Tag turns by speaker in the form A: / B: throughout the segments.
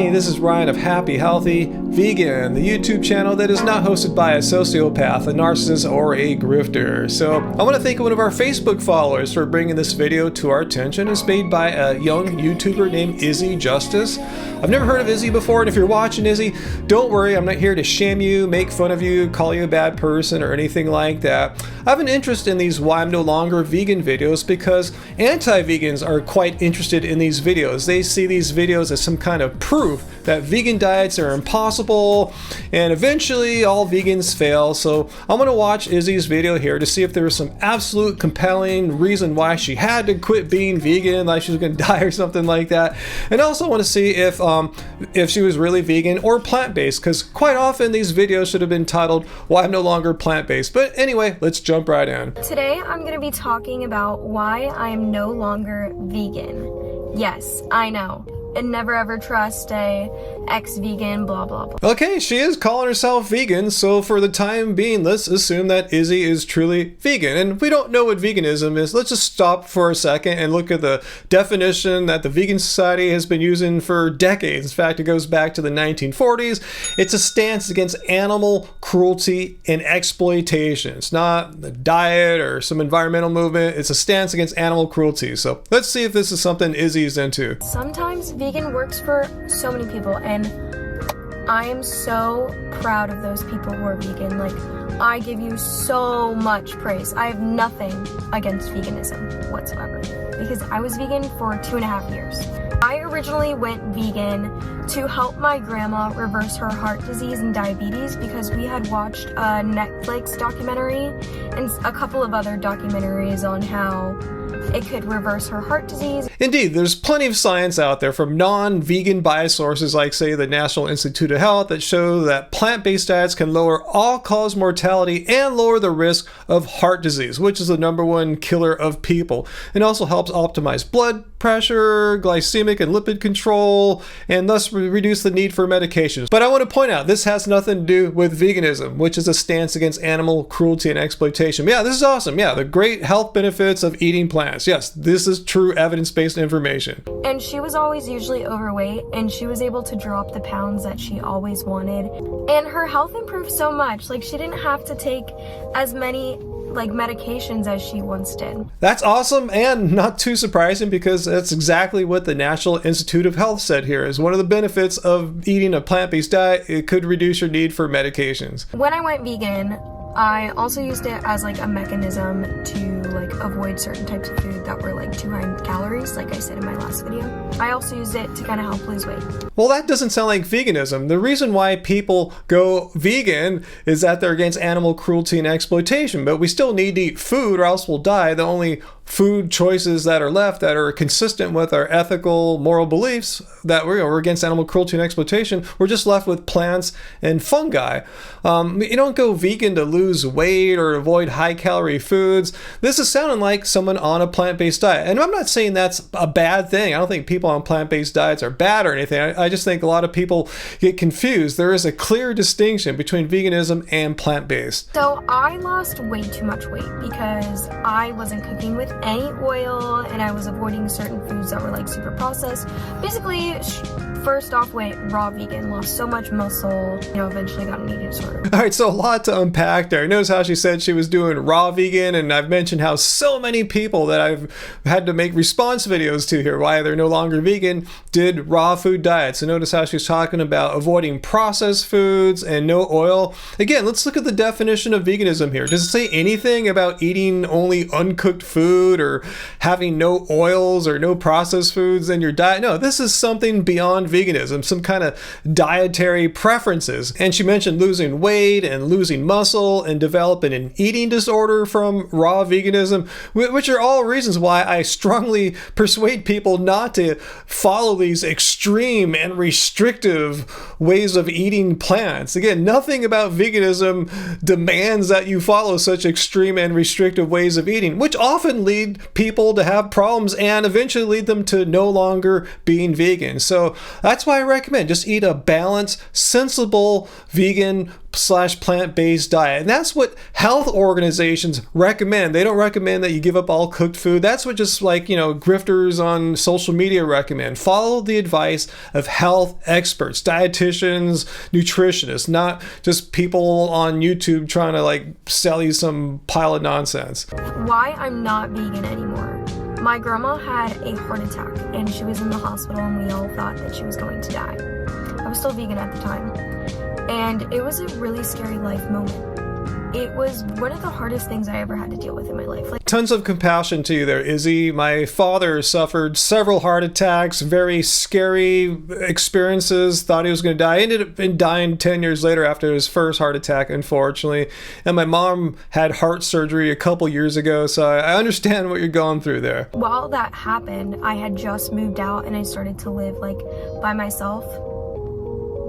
A: Hey, this is Ryan of Happy Healthy Vegan, the YouTube channel that is not hosted by a sociopath, a narcissist, or a grifter. So I want to thank one of our Facebook followers for bringing this video to our attention. It's made by a young YouTuber named Izzy Justice. I've never heard of Izzy before, and if you're watching Izzy, don't worry, I'm not here to shame you, make fun of you, call you a bad person, or anything like that. I have an interest in these Why I'm No Longer Vegan videos because anti-vegans are quite interested in these videos. They see these videos as some kind of proof that vegan diets are impossible, and eventually all vegans fail. So I'm going to watch Izzy's video here to see if there was some absolute compelling reason why she had to quit being vegan, like she was going to die or something like that. And I also want to see if she was really vegan or plant-based, because quite often these videos should have been titled Why I'm No Longer Plant-Based. But anyway, let's jump right in.
B: Today I'm going to be talking about why I am no longer vegan. Yes, I know. And never ever trust a ex-vegan, blah blah blah.
A: Okay, she is calling herself vegan, so for the time being, let's assume that Izzy is truly vegan. And if we don't know what veganism is, let's just stop for a second and look at the definition that the Vegan Society has been using for decades. In fact, it goes back to the 1940s. It's a stance against animal cruelty and exploitation. It's not the diet or some environmental movement. It's a stance against animal cruelty. So let's see if this is something Izzy's into.
B: Sometimes vegan works for so many people, and I am so proud of those people who are vegan. Like, I give you so much praise. I have nothing against veganism whatsoever because I was vegan for 2.5 years. I originally went vegan to help my grandma reverse her heart disease and diabetes because we had watched a Netflix documentary and a couple of other documentaries on how it could reverse her heart disease.
A: Indeed, there's plenty of science out there from non-vegan biased sources like, say, the National Institute of Health that show that plant-based diets can lower all-cause mortality and lower the risk of heart disease, which is the #1 killer of people. It also helps optimize blood pressure, glycemic and lipid control, and thus reduce the need for medications. But I want to point out, this has nothing to do with veganism, which is a stance against animal cruelty and exploitation. Yeah, this is awesome. Yeah, the great health benefits of eating plants. Yes, this is true evidence-based information.
B: And she was always usually overweight, and she was able to drop the pounds that she always wanted. And her health improved so much. Like, she didn't have to take as many medications as she once did.
A: That's awesome and not too surprising because that's exactly what the National Institute of Health said here is one of the benefits of eating a plant-based diet. It could reduce your need for medications.
B: When I went vegan, I also used it as a mechanism to avoid certain types of food that were too high in calories, like I said in my last video. I also used it to kind of help lose weight.
A: Well, that doesn't sound like veganism. The reason why people go vegan is that they're against animal cruelty and exploitation, but we still need to eat food or else we'll die. The only food choices that are left that are consistent with our ethical, moral beliefs that we're against animal cruelty and exploitation, we're just left with plants and fungi. You don't go vegan to lose weight or avoid high-calorie foods. This is sounding like someone on a plant-based diet. And I'm not saying that's a bad thing. I don't think people on plant-based diets are bad or anything. I just think a lot of people get confused. There is a clear distinction between veganism and plant-based.
B: So I lost way too much weight because I wasn't cooking with any oil and I was avoiding certain foods that were super processed. Basically, first off, went raw vegan, lost so much muscle, eventually got an eating disorder.
A: All right, so a lot to unpack there. Notice how she said she was doing raw vegan, and I've mentioned how so many people that I've had to make response videos to here, why they're no longer vegan, did raw food diets. And notice how she's talking about avoiding processed foods and no oil. Again, let's look at the definition of veganism here. Does it say anything about eating only uncooked food or having no oils or no processed foods in your diet? No, this is something beyond veganism, some kind of dietary preferences. And she mentioned losing weight and losing muscle and developing an eating disorder from raw veganism, which are all reasons why I strongly persuade people not to follow these extreme and restrictive ways of eating plants. Again, nothing about veganism demands that you follow such extreme and restrictive ways of eating, which often lead people to have problems and eventually lead them to no longer being vegan. So that's why I recommend just eat a balanced, sensible vegan / plant-based diet. And that's what health organizations recommend. They don't recommend that you give up all cooked food. That's what just like, you know, grifters on social media recommend. Follow the advice of health experts, dietitians, nutritionists, not just people on YouTube trying to like sell you some pile of nonsense.
B: Why I'm not vegan anymore. My grandma had a heart attack and she was in the hospital and we all thought that she was going to die. I was still vegan at the time. And it was a really scary life moment. It was one of the hardest things I ever had to deal with in my life. Like,
A: tons of compassion to you there, Izzy. My father suffered several heart attacks, very scary experiences, thought he was going to die. Ended up dying 10 years later after his first heart attack, unfortunately. And my mom had heart surgery a couple years ago, so I understand what you're going through there.
B: While that happened, I had just moved out and I started to live like by myself.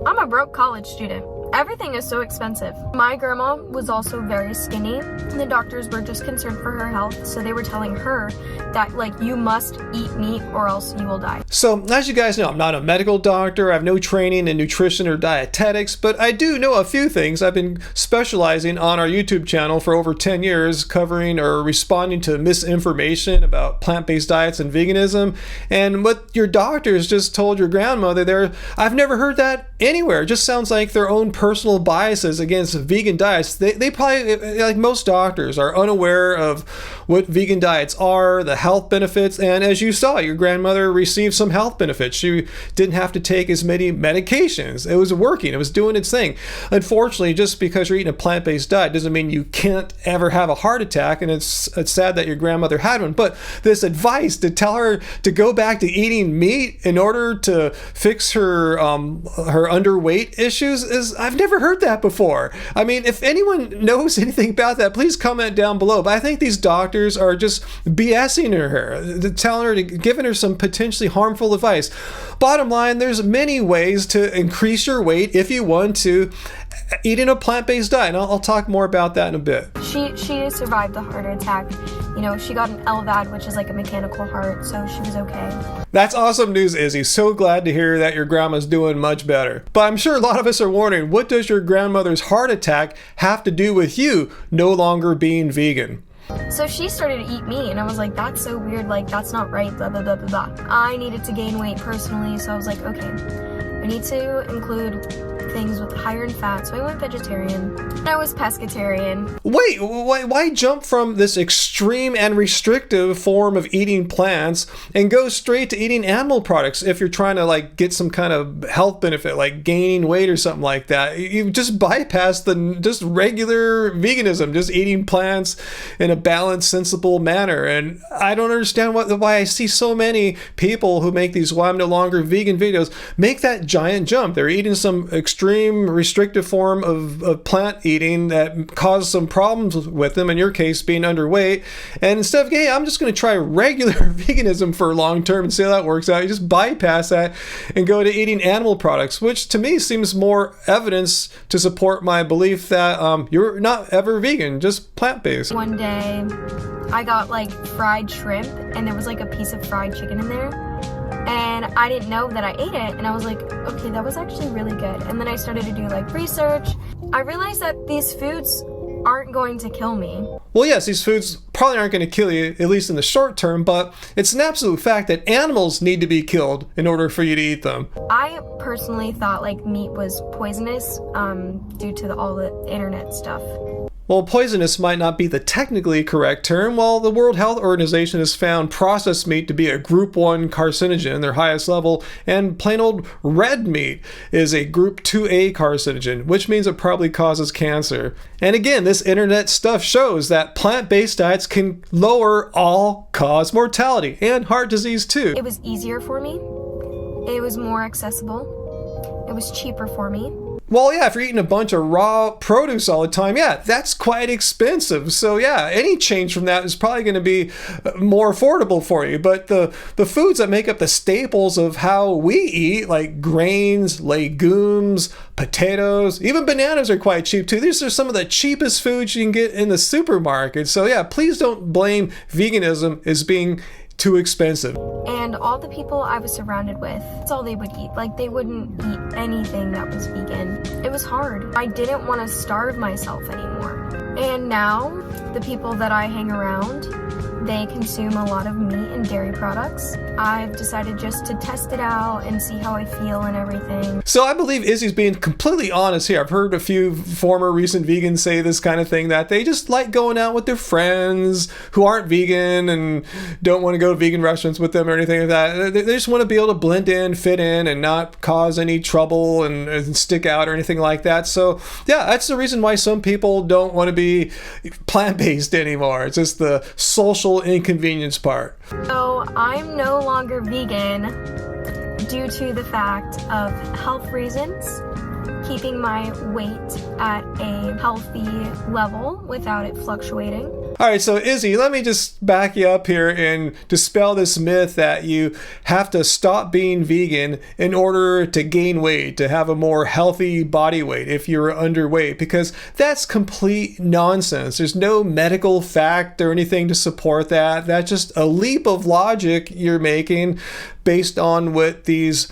B: I'm a broke college student. Everything is so expensive. My grandma was also very skinny and the doctors were just concerned for her health, so they were telling her that like you must eat meat or else you will die.
A: So as you guys know, I'm not a medical doctor. I have no training in nutrition or dietetics, but I do know a few things. I've been specializing on our YouTube channel for over 10 years, covering or responding to misinformation about plant-based diets and veganism. And what your doctors just told your grandmother there, I've never heard that anywhere. It just sounds like their own personal biases against vegan diets. They probably, like most doctors, are unaware of what vegan diets are, the health benefits, and as you saw, your grandmother received some health benefits. She didn't have to take as many medications. It was working. It was doing its thing. Unfortunately, just because you're eating a plant-based diet doesn't mean you can't ever have a heart attack, and it's sad that your grandmother had one. But this advice to tell her to go back to eating meat in order to fix her underweight issues is, I've never heard that before. I mean, if anyone knows anything about that, please comment down below. But I think these doctors are just BSing her, telling her, giving her some potentially harmful advice. Bottom line, there's many ways to increase your weight if you want to eating a plant-based diet. And I'll talk more about that in a bit.
B: She survived the heart attack. You know, she got an LVAD, which is like a mechanical heart, so she was okay.
A: That's awesome news, Izzy. So glad to hear that your grandma's doing much better. But I'm sure a lot of us are wondering, what does your grandmother's heart attack have to do with you no longer being vegan?
B: So she started to eat meat, and I was like, that's so weird, like, that's not right, blah, blah, blah, blah, blah. I needed to gain weight personally, so I was like, okay, I need to include things with higher in fat, so I went vegetarian. I was pescatarian.
A: Wait, why jump from this extreme and restrictive form of eating plants and go straight to eating animal products if you're trying to like get some kind of health benefit, like gaining weight or something like that? You just bypass the just regular veganism, just eating plants in a balanced, sensible manner. And I don't understand why I see so many people who make these "why I'm no longer vegan" videos make that giant jump. They're eating some extreme restrictive form of plant eating that caused some problems with them, in your case being underweight, and instead of, hey, I'm just going to try regular veganism for long term and see how that works out, you just bypass that and go to eating animal products, which to me seems more evidence to support my belief that you're not ever vegan, just plant-based.
B: One day I got like fried shrimp and there was like a piece of fried chicken in there. And I didn't know that I ate it, and I was like, okay, that was actually really good. And then I started to do like research. I realized that these foods aren't going to kill me.
A: Well, yes, these foods probably aren't going to kill you, at least in the short term, but it's an absolute fact that animals need to be killed in order for you to eat them.
B: I personally thought like meat was poisonous due to all the internet stuff.
A: Well, poisonous might not be the technically correct term. Well, the World Health Organization has found processed meat to be a Group 1 carcinogen, their highest level, and plain old red meat is a Group 2A carcinogen, which means it probably causes cancer. And again, this internet stuff shows that plant-based diets can lower all-cause mortality and heart disease too.
B: It was easier for me. It was more accessible. It was cheaper for me.
A: Well, yeah, if you're eating a bunch of raw produce all the time, yeah, that's quite expensive. So yeah, any change from that is probably going to be more affordable for you. But the foods that make up the staples of how we eat, like grains, legumes, potatoes, even bananas are quite cheap too. These are some of the cheapest foods you can get in the supermarket. So yeah, please don't blame veganism as being too expensive.
B: And all the people I was surrounded with, that's all they would eat. Like, they wouldn't eat anything that was vegan. It was hard. I didn't want to starve myself anymore. And now, the people that I hang around, they consume a lot of meat and dairy products. I've decided just to test it out and see how I feel and everything.
A: So I believe Izzy's being completely honest here. I've heard a few former recent vegans say this kind of thing, that they just like going out with their friends who aren't vegan and don't want to go to vegan restaurants with them or anything like that. They just want to be able to blend in, fit in, and not cause any trouble and stick out or anything like that. So yeah, that's the reason why some people don't want to be plant-based anymore. It's just the social inconvenience part.
B: So I'm no longer vegan due to the fact of health reasons, keeping my weight at a healthy level without it fluctuating.
A: All right, so Izzy, let me just back you up here and dispel this myth that you have to stop being vegan in order to gain weight, to have a more healthy body weight if you're underweight, because that's complete nonsense. There's no medical fact or anything to support that. That's just a leap of logic you're making based on what these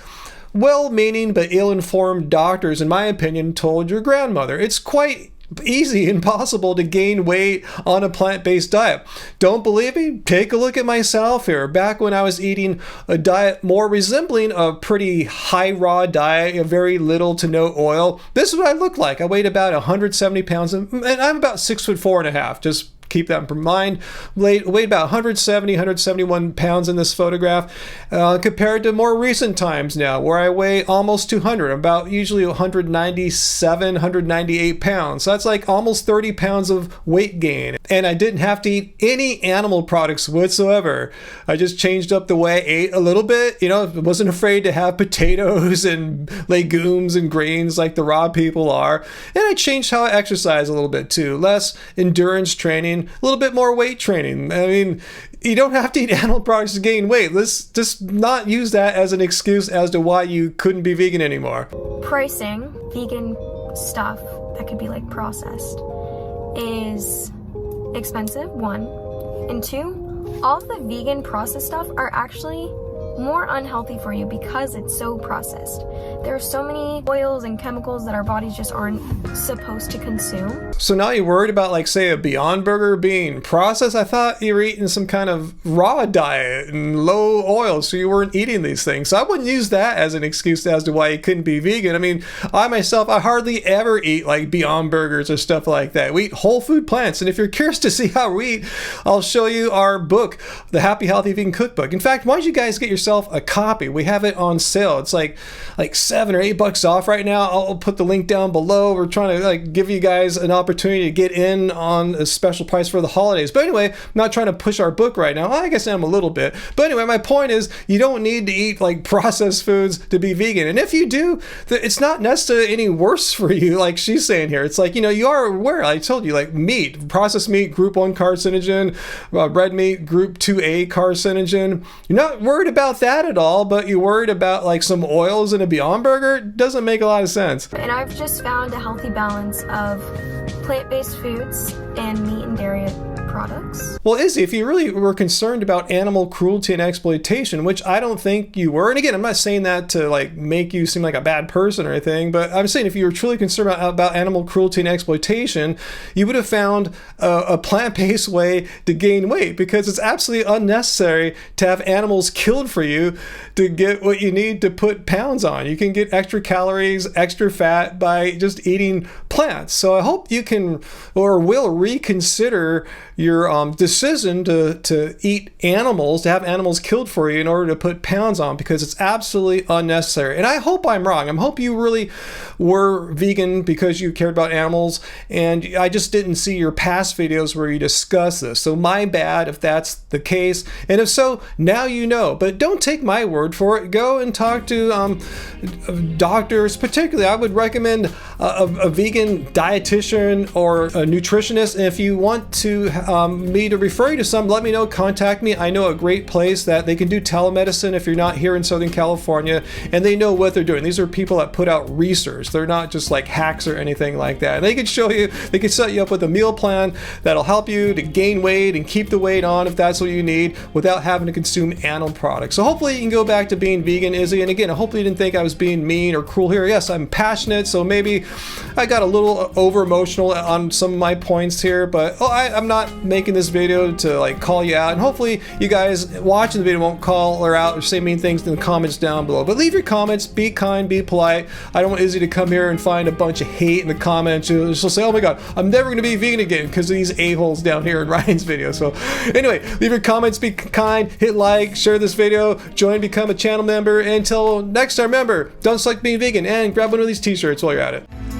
A: well-meaning but ill-informed doctors, in my opinion, told your grandmother. It's quite easy and possible to gain weight on a plant-based diet. Don't believe me? Take a look at myself here. Back when I was eating a diet more resembling a pretty high raw diet, very little to no oil, this is what I looked like. I weighed about 170 pounds and I'm about 6'4.5". Just keep that in mind. Weighed about 170, 171 pounds in this photograph, compared to more recent times now, where I weigh almost 200, about usually 197, 198 pounds. So that's like almost 30 pounds of weight gain. And I didn't have to eat any animal products whatsoever. I just changed up the way I ate a little bit. You know, I wasn't afraid to have potatoes and legumes and grains like the raw people are. And I changed how I exercise a little bit too. Less endurance training, a little bit more weight training. I mean, you don't have to eat animal products to gain weight. Let's just not use that as an excuse as to why you couldn't be vegan anymore.
B: Pricing vegan stuff that could be like processed is expensive, one. And two, all of the vegan processed stuff are actually more unhealthy for you because it's so processed. There are so many oils and chemicals that our bodies just aren't supposed to consume.
A: So now you're worried about, like, say, a Beyond Burger being processed? I thought you were eating some kind of raw diet and low oil, so you weren't eating these things. So I wouldn't use that as an excuse as to why you couldn't be vegan. I mean, I myself, I hardly ever eat like Beyond Burgers or stuff like that. We eat whole food plants. And if you're curious to see how we eat, I'll show you our book, The Happy Healthy Vegan Cookbook. In fact, why don't you guys get yourself a copy? We have it on sale. It's like $7 or $8 off right now. I'll put the link down below. We're trying to give you guys an opportunity to get in on a special price for the holidays. But anyway, I'm not trying to push our book right now. Well, I guess I am a little bit. But anyway, my point is you don't need to eat like processed foods to be vegan. And if you do, it's not necessarily any worse for you, like she's saying here. It's like, you are aware. I told you, like meat, processed meat, group 1 carcinogen, red meat, group 2A carcinogen. You're not worried about that at all, but you're worried about like some oils in a Beyond Burger? Doesn't make a lot of sense.
B: And I've just found a healthy balance of plant-based foods and meat and dairy products.
A: Well, Izzy, if you really were concerned about animal cruelty and exploitation, which I don't think you were, and again, I'm not saying that to like make you seem like a bad person or anything, but I'm saying if you were truly concerned about animal cruelty and exploitation, you would have found a plant-based way to gain weight, because it's absolutely unnecessary to have animals killed for you to get what you need to put pounds on. You can get extra calories, extra fat by just eating plants. So I hope you can or will reconsider your decision to eat animals, to have animals killed for you in order to put pounds on, because it's absolutely unnecessary. And I hope I'm wrong. I hope you really were vegan because you cared about animals, and I just didn't see your past videos where you discuss this. So my bad if that's the case. And if so, now you know. But don't take my word for it. Go and talk to doctors. Particularly, I would recommend a vegan dietitian or a nutritionist. And if you want to me to refer you to some, let me know, contact me. I know a great place that they can do telemedicine if you're not here in Southern California, and they know what they're doing. These are people that put out research. They're not just like hacks or anything like that. And they can show you, they can set you up with a meal plan that'll help you to gain weight and keep the weight on if that's what you need without having to consume animal products. So hopefully you can go back to being vegan, Izzy. And again, hopefully you didn't think I was being mean or cruel here. Yes, I'm passionate, so maybe I got a little over emotional on some of my points here, but I'm not making this video to like call you out. And hopefully you guys watching the video won't call her out or say mean things in the comments down below. But leave your comments, be kind, be polite. I don't want Izzy to come here and find a bunch of hate in the comments. She'll say, oh my god, I'm never going to be vegan again because of these a-holes down here in Ryan's video. So anyway, leave your comments, be kind, hit like, share this video, join, become a channel member. Until next time, remember, don't select being vegan and grab one of these t-shirts while you're at it.